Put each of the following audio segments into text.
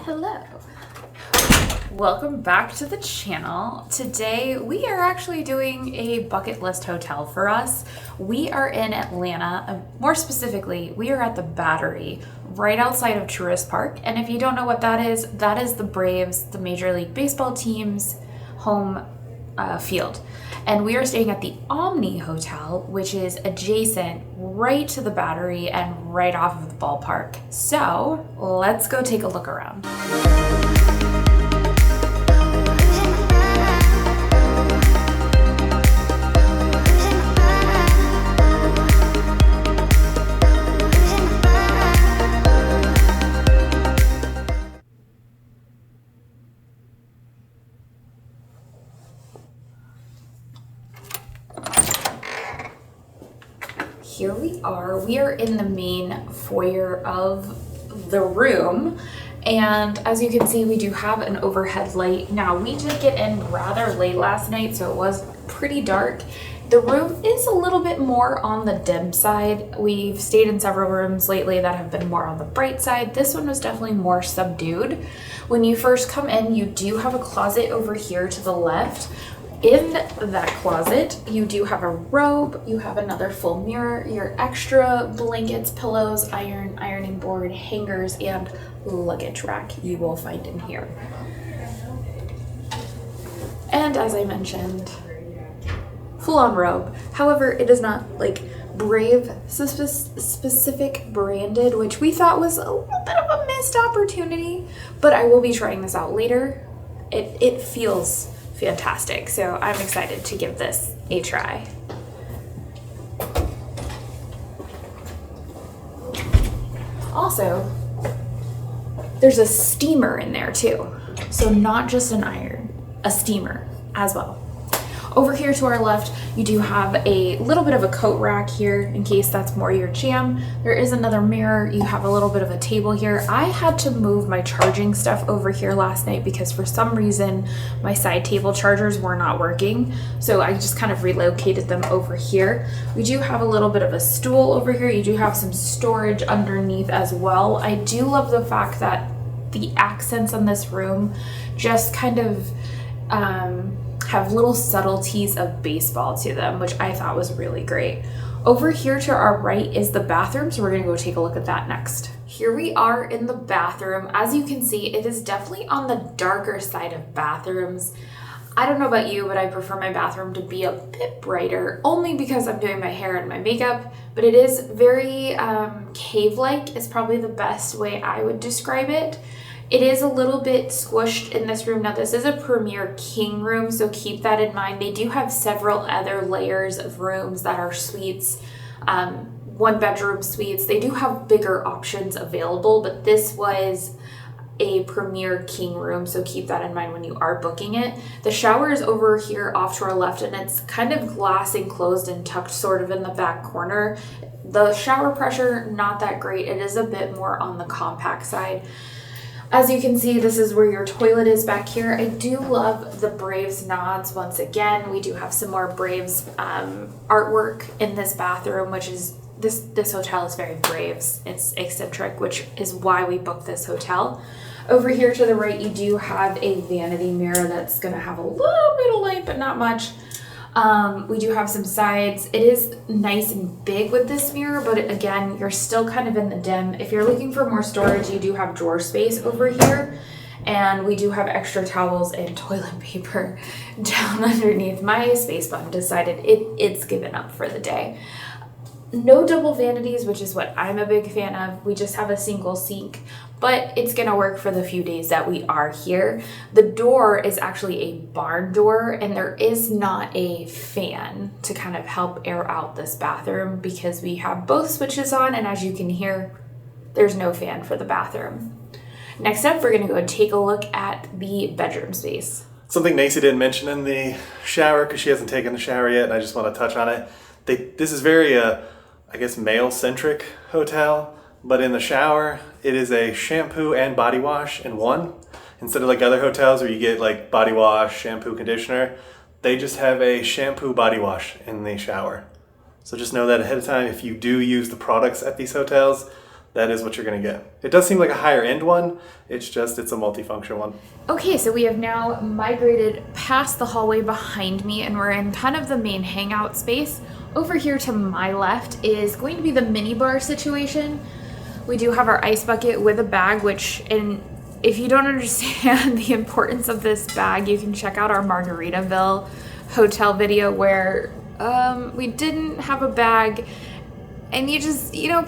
Hello. Welcome back to the channel. Today we are actually doing a bucket list hotel for us. We are in Atlanta. More specifically, we are at the Battery right outside of Truist Park. And if you don't know what that is the Braves, the Major League Baseball team's home field. And we are staying at the Omni Hotel, which is adjacent right to the Battery and right off of the ballpark. So let's go take a look around. Here we are. We are in the main foyer of the room, and as you can see, we do have an overhead light. Now, we did get in rather late last night, so it was pretty dark. The room is a little bit more on the dim side. We've stayed in several rooms lately that have been more on the bright side. This one was definitely more subdued. When you first come in, you do have a closet over here to the left. In that closet, you do have a robe, you have another full mirror, your extra blankets, pillows, ironing board, hangers, and luggage rack you will find in here. And as I mentioned, full-on robe. However, it is not like Brave specific branded, which we thought was a little bit of a missed opportunity, but I will be trying this out later. It feels fantastic, so I'm excited to give this a try. Also, there's a steamer in there too, so not just an iron, a steamer as well. Over here to our left, you do have a little bit of a coat rack here in case that's more your jam. There is another mirror. You have a little bit of a table here. I had to move my charging stuff over here last night because for some reason my side table chargers were not working. So I just kind of relocated them over here. We do have a little bit of a stool over here. You do have some storage underneath as well. I do love the fact that the accents on this room just kind of have little subtleties of baseball to them, which I thought was really great. Over here to our right is the bathroom, so we're gonna go take a look at that next. Here we are in the bathroom. As you can see, it is definitely on the darker side of bathrooms. I don't know about you, but I prefer my bathroom to be a bit brighter, only because I'm doing my hair and my makeup, but it is very cave-like is probably the best way I would describe it. It is a little bit squished in this room. Now, this is a Premier King room, so keep that in mind. They do have several other layers of rooms that are suites, one-bedroom suites. They do have bigger options available, but this was a Premier King room, so keep that in mind when you are booking it. The shower is over here off to our left, and it's kind of glass enclosed and tucked sort of in the back corner. The shower pressure, not that great. It is a bit more on the compact side. As you can see, this is where your toilet is back here. I do love the Braves nods once again. We do have some more Braves artwork in this bathroom, which is, this hotel is very Braves. It's eccentric, which is why we booked this hotel. Over here to the right, you do have a vanity mirror that's gonna have a little bit of light, but not much. We do have some sides. It is nice and big with this mirror, but again, you're still kind of in the dim. If you're looking for more storage, you do have drawer space over here, and we do have extra towels and toilet paper down underneath. My space button decided it's given up for the day. No double vanities, which is what I'm a big fan of. We just have a single sink, but it's gonna work for the few days that we are here. The door is actually a barn door, and there is not a fan to kind of help air out this bathroom because we have both switches on, and as you can hear, there's no fan for the bathroom. Next up, we're gonna go take a look at the bedroom space. Something Nacy didn't mention in the shower, because she hasn't taken the shower yet, and I just want to touch on it. This is very, I guess, male-centric hotel, but in the shower, it is a shampoo and body wash in one. Instead of like other hotels where you get like body wash, shampoo, conditioner, they just have a shampoo body wash in the shower. So just know that ahead of time. If you do use the products at these hotels, that is what you're gonna get. It does seem like a higher end one, it's a multifunction one. Okay, so we have now migrated past the hallway behind me and we're in kind of the main hangout space. Over here to my left is going to be the mini bar situation. We do have our ice bucket with a bag, which, and if you don't understand the importance of this bag, you can check out our Margaritaville hotel video where we didn't have a bag, and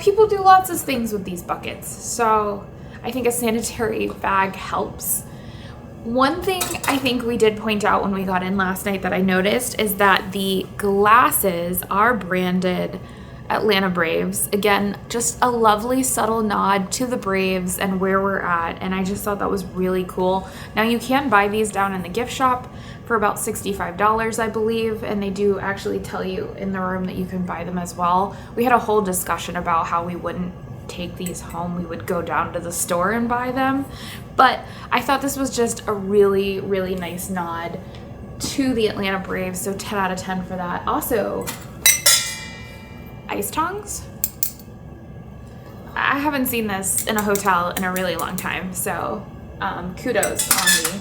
people do lots of things with these buckets. So I think a sanitary bag helps. One thing I think we did point out when we got in last night that I noticed is that the glasses are branded Atlanta Braves. Again, just a lovely subtle nod to the Braves and where we're at, and I just thought that was really cool. Now you can buy these down in the gift shop for about $65, I believe, and they do actually tell you in the room that you can buy them as well. We had a whole discussion about how we wouldn't take these home, we would go down to the store and buy them, but I thought this was just a really, really nice nod to the Atlanta Braves, so 10 out of 10 for that. Also, ice tongs. I haven't seen this in a hotel in a really long time, so kudos on me.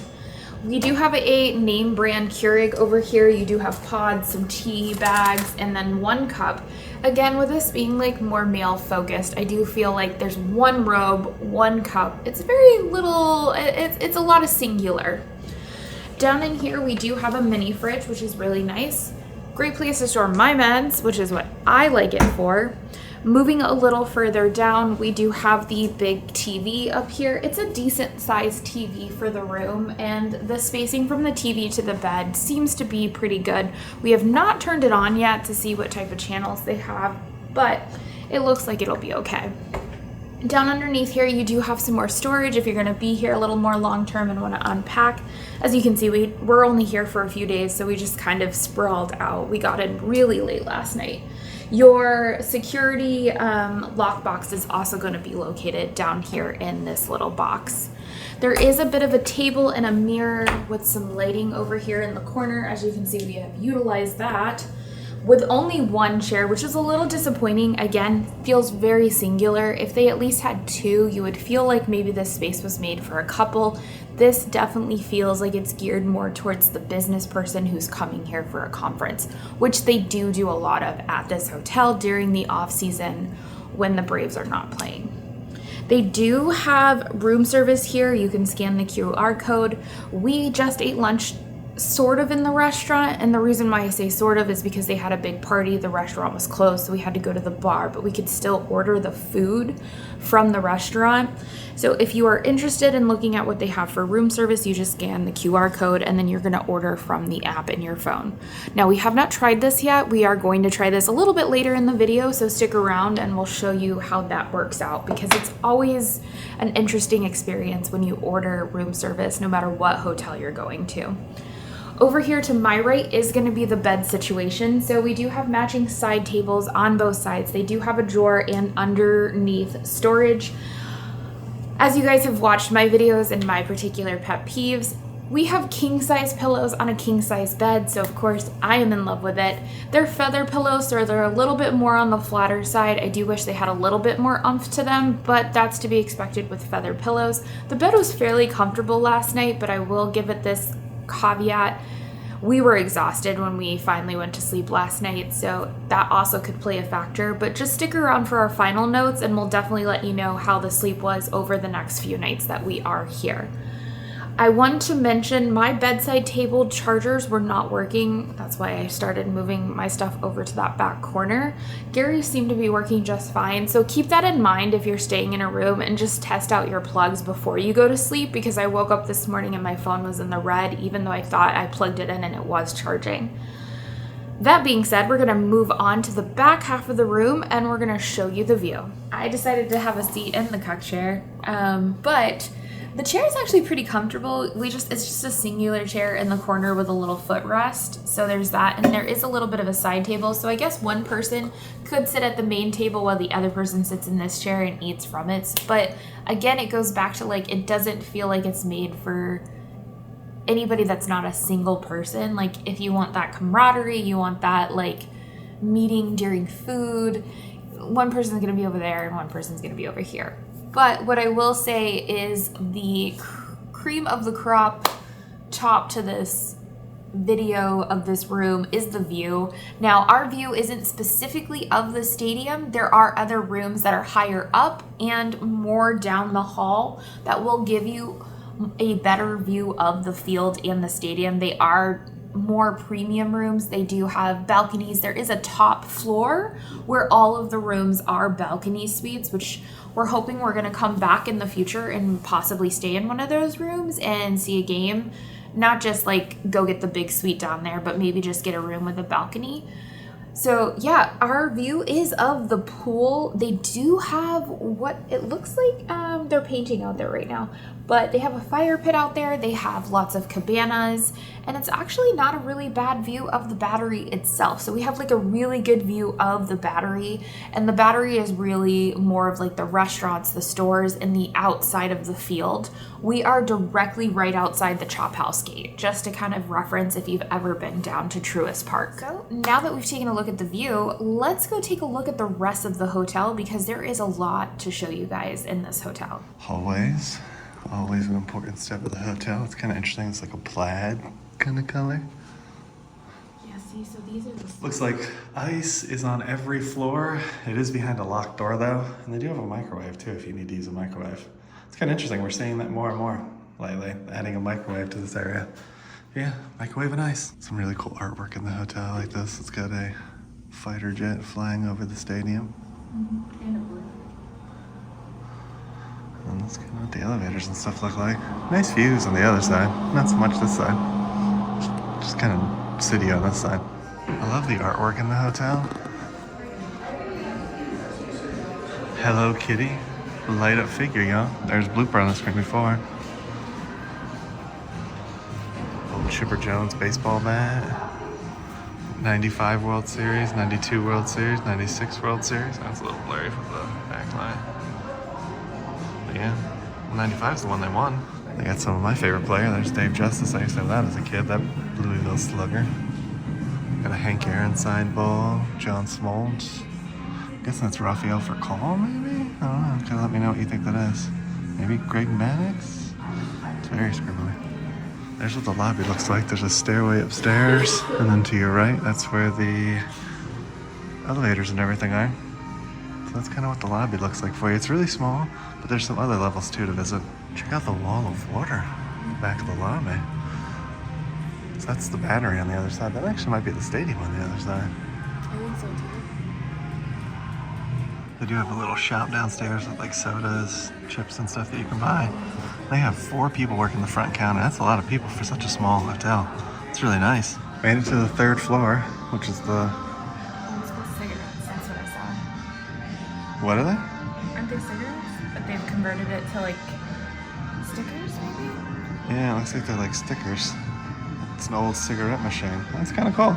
We do have a name brand Keurig over here. You do have pods, some tea bags, and then one cup. Again, with this being like more male focused, I do feel like there's one robe, one cup. It's very little, it's a lot of singular. Down in here, we do have a mini fridge, which is really nice. Great place to store my meds, which is what I like it for. Moving a little further down, we do have the big TV up here. It's a decent sized TV for the room, and the spacing from the TV to the bed seems to be pretty good. We have not turned it on yet to see what type of channels they have, but it looks like it'll be okay. Down underneath here, you do have some more storage if you're gonna be here a little more long-term and wanna unpack. As you can see, we're only here for a few days, so we just kind of sprawled out. We got in really late last night. Your security lockbox is also gonna be located down here in this little box. There is a bit of a table and a mirror with some lighting over here in the corner. As you can see, we have utilized that with only one chair, which is a little disappointing. Again, feels very singular. If they at least had two, you would feel like maybe this space was made for a couple. This definitely feels like it's geared more towards the business person who's coming here for a conference, which they do a lot of at this hotel during the off season when the Braves are not playing. They do have room service here. You can scan the QR code. We just ate lunch sort of in the restaurant, and the reason why I say sort of is because they had a big party. The restaurant was closed, so we had to go to the bar, but we could still order the food from the restaurant. So if you are interested in looking at what they have for room service, you just scan the QR code and then you're going to order from the app in your phone. Now, we have not tried this yet. We are going to try this a little bit later in the video, so stick around and we'll show you how that works out, because it's always an interesting experience when you order room service no matter what hotel you're going to. Over here to my right is going to be the bed situation. So we do have matching side tables on both sides. They do have a drawer and underneath storage. As you guys have watched my videos and my particular pet peeves, we have king size pillows on a king size bed, so of course I am in love with it. They're feather pillows, so they're a little bit more on the flatter side. I do wish they had a little bit more oomph to them, but that's to be expected with feather pillows. The bed was fairly comfortable last night, but I will give it this caveat. We were exhausted when we finally went to sleep last night, so that also could play a factor, but just stick around for our final notes and we'll definitely let you know how the sleep was over the next few nights that we are here. I want to mention my bedside table chargers were not working. That's why I started moving my stuff over to that back corner. Gary seemed to be working just fine, so keep that in mind if you're staying in a room and just test out your plugs before you go to sleep, because I woke up this morning and my phone was in the red even though I thought I plugged it in and it was charging. That being said, we're gonna move on to the back half of the room and we're gonna show you the view. I decided to have a seat in the cuck chair, but the chair is actually pretty comfortable. It's just a singular chair in the corner with a little footrest. So there's that, and there is a little bit of a side table. So I guess one person could sit at the main table while the other person sits in this chair and eats from it. But again, it goes back to like, it doesn't feel like it's made for anybody that's not a single person. Like if you want that camaraderie, you want that like meeting during food, one person's gonna be over there and one person's gonna be over here. But what I will say is the cream of the crop top to this video of this room is the view. Now, our view isn't specifically of the stadium. There are other rooms that are higher up and more down the hall that will give you a better view of the field and the stadium. They are more premium rooms. They do have balconies. There is a top floor where all of the rooms are balcony suites, which we're hoping we're going to come back in the future and possibly stay in one of those rooms and see a game. Not just like go get the big suite down there, but maybe just get a room with a balcony. So yeah, our view is of the pool. They do have what it looks like, they're painting out there right now, but they have a fire pit out there. They have lots of cabanas, and it's actually not a really bad view of the Battery itself. So we have like a really good view of the Battery, and the Battery is really more of like the restaurants, the stores, and the outside of the field. We are directly right outside the Chop House gate, just to kind of reference if you've ever been down to Truist Park. So now that we've taken a look at the view, let's go take a look at the rest of the hotel, because there is a lot to show you guys in this hotel. Hallways, always an important step of the hotel. It's kind of interesting. It's like a plaid kind of color. Yeah, see, so these are the... Looks like ice is on every floor. It is behind a locked door though, and they do have a microwave too if you need to use a microwave. It's kind of interesting. We're seeing that more and more lately, adding a microwave to this area. Yeah, microwave and ice. Some really cool artwork in the hotel like this. It's got a fighter jet flying over the stadium. Mm-hmm. And a blue. And that's kind of what the elevators and stuff look like. Nice views on the other side. Not so much this side. Just kind of city on this side. I love the artwork in the hotel. Hello Kitty. Light up figure, y'all. There's a blooper on the screen before. Old Chipper Jones baseball bat. 95 World Series, 92 World Series, 96 World Series. That's a little blurry from the backlight. But yeah, 95 is the one they won. They got some of my favorite player. There's Dave Justice. I used to have that as a kid, that Louisville Slugger. Got a Hank Aaron signed ball, John Smoltz. I guess that's Rafael Furcal, maybe? I don't know. Kind of let me know what you think that is. Maybe Greg Maddux? It's very scribbly. There's what the lobby looks like. There's a stairway upstairs, and then to your right, that's where the elevators and everything are. So that's kind of what the lobby looks like for you. It's really small, but there's some other levels too to visit. Check out the wall of water in the back of the lobby. So that's the Battery on the other side. That actually might be the stadium on the other side. I think so too. They do have a little shop downstairs with like sodas, chips and stuff that you can buy. They have 4 people working the front counter. That's a lot of people for such a small hotel. It's really nice. Made it to the 3rd floor, which is the... Cigarettes, that's what I saw. What are they? Aren't they cigarettes? But they've converted it to like stickers, maybe? Yeah, it looks like they're like stickers. It's an old cigarette machine. That's kind of cool.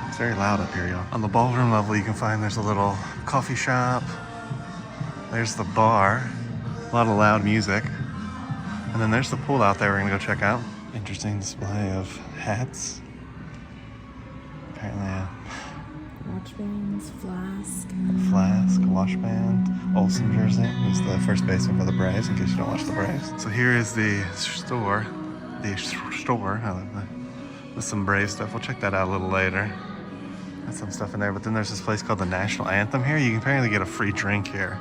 It's very loud up here, y'all. On the ballroom level, you can find there's a little coffee shop. There's the bar. A lot of loud music. And then there's the pool out there we're gonna go check out. Interesting display of hats. Apparently Watch bands, flask. Flask, wash band, Olsen jersey. Who's the first baseman for the Braves, in case you don't watch the Braves. So here is the store. I like that. With some Brave stuff. We'll check that out a little later. Got some stuff in there, but then there's this place called the National Anthem here. You can apparently get a free drink here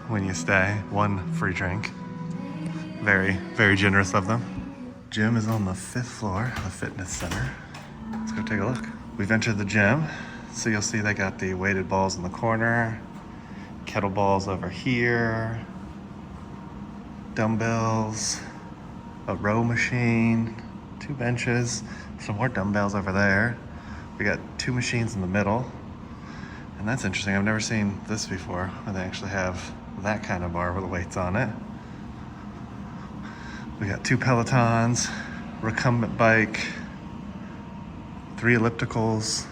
when you stay. 1 free drink. Very, very generous of them. Gym is on the 5th floor, the fitness center. Let's go take a look. We've entered the gym. So you'll see they got the weighted balls in the corner, kettlebells over here, dumbbells, a row machine, 2 benches, some more dumbbells over there. We got 2 machines in the middle. And that's interesting. I've never seen this before, where they actually have that kind of bar with the weights on it. We got 2 Pelotons, recumbent bike, 3 ellipticals,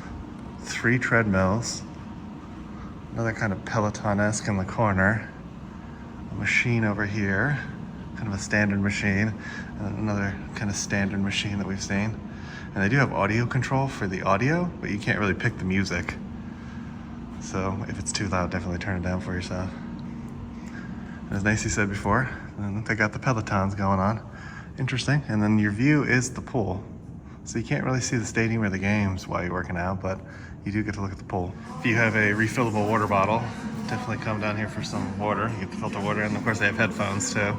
3 treadmills, another kind of Peloton-esque in the corner, a machine over here, kind of a standard machine, and another kind of standard machine that we've seen. And they do have audio control for the audio, but you can't really pick the music. So if it's too loud, definitely turn it down for yourself. As Nacy said before, they got the Pelotons going on. Interesting. And then your view is the pool. So you can't really see the stadium or the games while you're working out, but you do get to look at the pool. If you have a refillable water bottle, definitely come down here for some water. You get the filter water, and of course they have headphones too.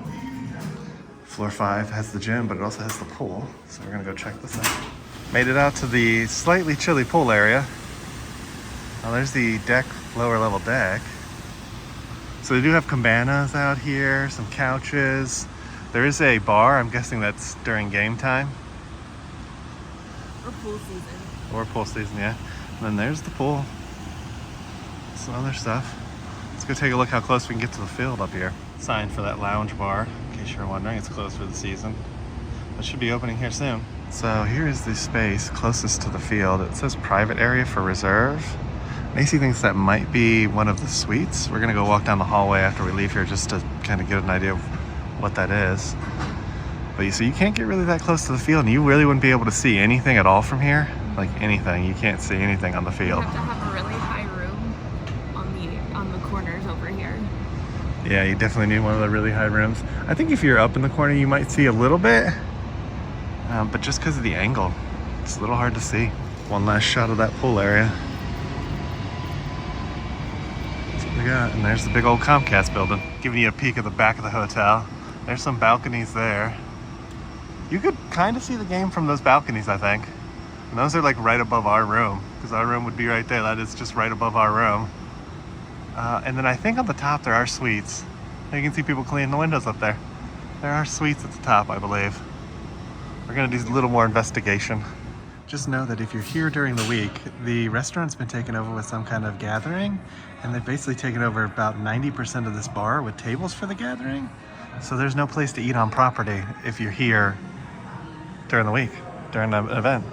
Floor 5 has the gym, but it also has the pool. So we're gonna go check this out. Made it out to the slightly chilly pool area. Now there's the deck, lower level deck. So they do have cabanas out here, some couches. There is a bar, I'm guessing that's during game time. Or pool season. Or pool season, yeah. And then there's the pool. Some other stuff. Let's go take a look how close we can get to the field up here. Sign for that lounge bar, in case you're wondering, it's closed for the season. It should be opening here soon. So here is the space closest to the field. It says private area for reserve. Macy thinks that might be one of the suites. We're gonna go walk down the hallway after we leave here just to kind of get an idea of what that is. But so you can't get really that close to the field, and you really wouldn't be able to see anything at all from here. Like anything, you can't see anything on the field. You have to have a really high room on the corners over here. Yeah, you definitely need one of the really high rooms. I think if you're up in the corner, you might see a little bit, but just because of the angle, it's a little hard to see. One last shot of that pool area. That's what we got. And there's the big old Comcast building. Giving you a peek at the back of the hotel. There's some balconies there. You could kind of see the game from those balconies, I think. And those are like right above our room, because our room would be right there. That is just right above our room. And then I think on the top there are suites. You can see people cleaning the windows up there. There are suites at the top, I believe. We're gonna do a little more investigation. Just know that if you're here during the week, the restaurant's been taken over with some kind of gathering, and they've basically taken over about 90% of this bar with tables for the gathering. So there's no place to eat on property if you're here during the week, during an event.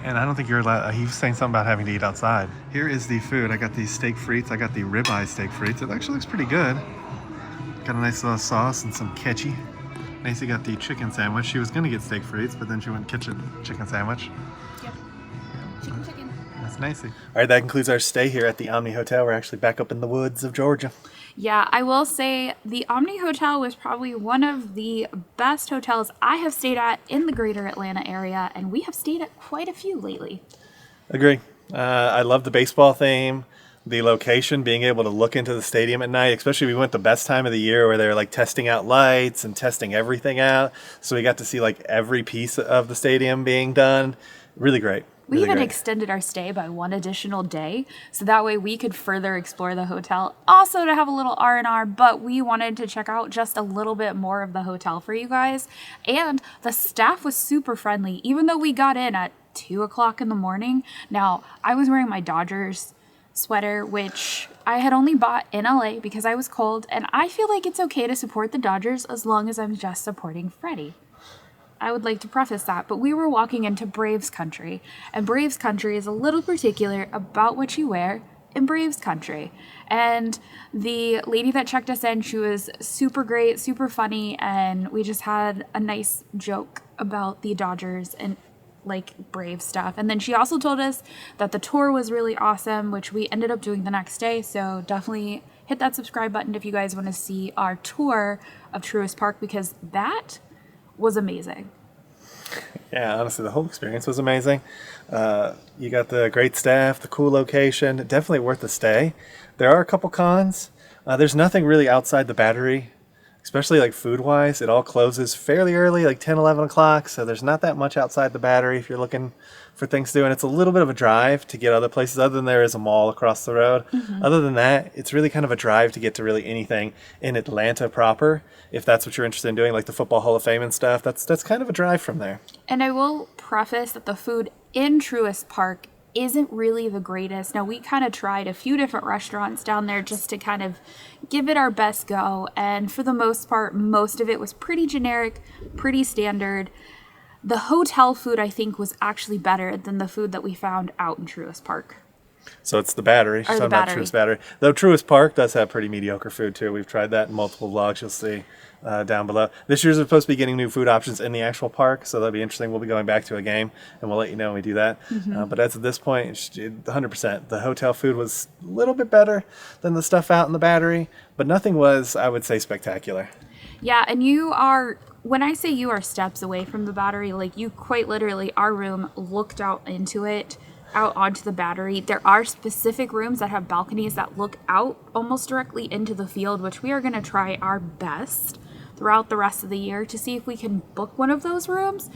And I don't think you're allowed, he was saying something about having to eat outside. Here is the food. I got these steak frites. I got the ribeye steak frites. It actually looks pretty good. Got a nice little sauce and some ketchup. Nacy got the chicken sandwich. She was gonna get steak frites, but then she went chicken sandwich. Yep. Chicken. That's Nacy. All right, that concludes our stay here at the Omni Hotel. We're actually back up in the woods of Georgia. Yeah, I will say the Omni Hotel was probably one of the best hotels I have stayed at in the greater Atlanta area, and we have stayed at quite a few lately. Agree. I love the baseball theme, the location, being able to look into the stadium at night, especially we went the best time of the year where they're like testing out lights and testing everything out. So we got to see like every piece of the stadium being done. Really great. We Really even great. extended our stay by one additional day, so that way we could further explore the hotel. Also to have a little R&R, but we wanted to check out just a little bit more of the hotel for you guys. And the staff was super friendly, even though we got in at 2 o'clock in the morning. Now, I was wearing my Dodgers sweater, which I had only bought in LA because I was cold, and I feel like it's okay to support the Dodgers as long as I'm just supporting Freddie. I would like to preface that, but we were walking into Braves country, and Braves country is a little particular about what you wear in Braves country. And the lady that checked us in, she was super great, super funny, and we just had a nice joke about the Dodgers and like Brave stuff. And then she also told us that the tour was really awesome, which we ended up doing the next day. So definitely hit that subscribe button if you guys want to see our tour of Truist Park, because that was amazing. Yeah, honestly, the whole experience was amazing. You got the great staff, the cool location, definitely worth the stay. There are a couple cons. There's nothing really outside the Battery, especially like food-wise. It all closes fairly early, like 10, 11 o'clock, so there's not that much outside the Battery if you're looking for things to do. And it's a little bit of a drive to get other places, other than there is a mall across the road. Mm-hmm. Other than that, it's really kind of a drive to get to really anything in Atlanta proper, if that's what you're interested in doing, like the Football Hall of Fame and stuff. That's kind of a drive from there. And I will preface that the food in Truist Park isn't really the greatest. Now, we kind of tried a few different restaurants down there just to kind of give it our best go, and for the most part, most of it was pretty generic, pretty standard. The hotel food, I think, was actually better than the food that we found out in Truist Park. So it's the Battery. She's Or the talking about Battery. Truist Battery. Though Truist Park does have pretty mediocre food too. We've tried that in multiple vlogs. You'll see down below. This year's supposed to be getting new food options in the actual park, so that'll be interesting. We'll be going back to a game, and we'll let you know when we do that. But as of this point, 100%. The hotel food was a little bit better than the stuff out in the Battery, but nothing was, I would say, spectacular. Yeah, and you are, when I say you are steps away from the Battery, like you quite literally, our room looked out into it, out onto the Battery. There are specific rooms that have balconies that look out almost directly into the field, which we are going to try our best throughout the rest of the year to see if we can book one of those rooms.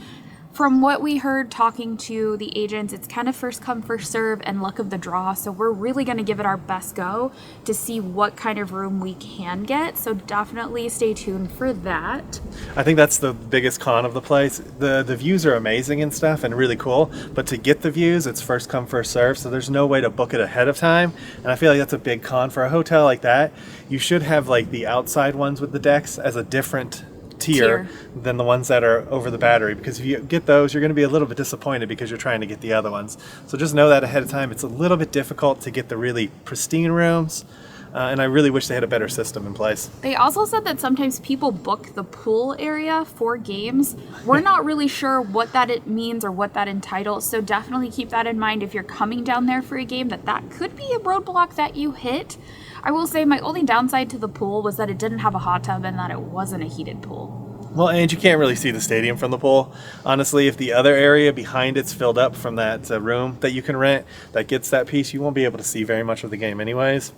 From what we heard talking to the agents, it's kind of first come, first serve and luck of the draw. So we're really going to give it our best go to see what kind of room we can get. So definitely stay tuned for that. I think that's the biggest con of the place. The views are amazing and stuff and really cool, but to get the views, it's first come, first serve. So there's no way to book it ahead of time. And I feel like that's a big con for a hotel like that. You should have like the outside ones with the decks as a different tier than the ones that are over the Battery, because if you get those, you're going to be a little bit disappointed because you're trying to get the other ones. So just know that ahead of time. It's a little bit difficult to get the really pristine rooms, and I really wish they had a better system in place. They also said that sometimes people book the pool area for games. We're not really sure what that it means or what that entitles, so definitely keep that in mind if you're coming down there for a game, that could be a roadblock that you hit. I will say my only downside to the pool was that it didn't have a hot tub and that it wasn't a heated pool. Well, and you can't really see the stadium from the pool. Honestly, if the other area behind it's filled up from that room that you can rent that gets that piece, you won't be able to see very much of the game anyways.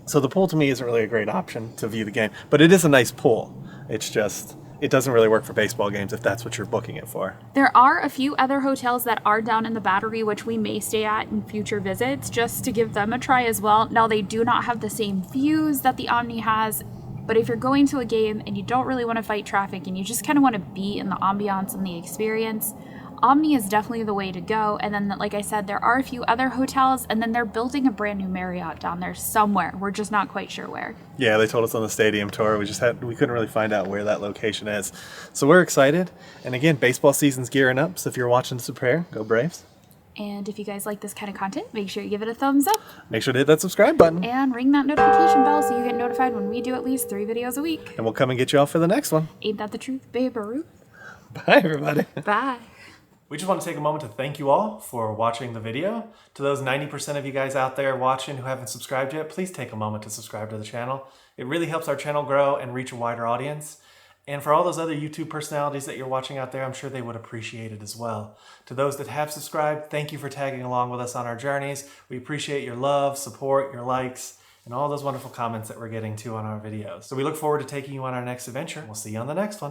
So the pool to me isn't really a great option to view the game, but it is a nice pool. It's just, it doesn't really work for baseball games if that's what you're booking it for. There are a few other hotels that are down in the Battery, which we may stay at in future visits just to give them a try as well. Now, they do not have the same views that the Omni has, but if you're going to a game and you don't really want to fight traffic and you just kind of want to be in the ambiance and the experience, Omni is definitely the way to go. And then, like I said, there are a few other hotels, and then they're building a brand new Marriott down there somewhere. We're just not quite sure where. Yeah, they told us on the stadium tour. We couldn't really find out where that location is. So we're excited. And again, baseball season's gearing up. So if you're watching this, prepare. Go Braves. And if you guys like this kind of content, make sure you give it a thumbs up. Make sure to hit that subscribe button. And ring that notification bell so you get notified when we do at least 3 videos a week. And we'll come and get you all for the next one. Ain't that the truth, babe-a-roo? Bye, everybody. Bye. We just want to take a moment to thank you all for watching the video. To those 90% of you guys out there watching who haven't subscribed yet, please take a moment to subscribe to the channel. It really helps our channel grow and reach a wider audience. And for all those other YouTube personalities that you're watching out there, I'm sure they would appreciate it as well. To those that have subscribed, thank you for tagging along with us on our journeys. We appreciate your love, support, your likes, and all those wonderful comments that we're getting too on our videos. So we look forward to taking you on our next adventure. We'll see you on the next one.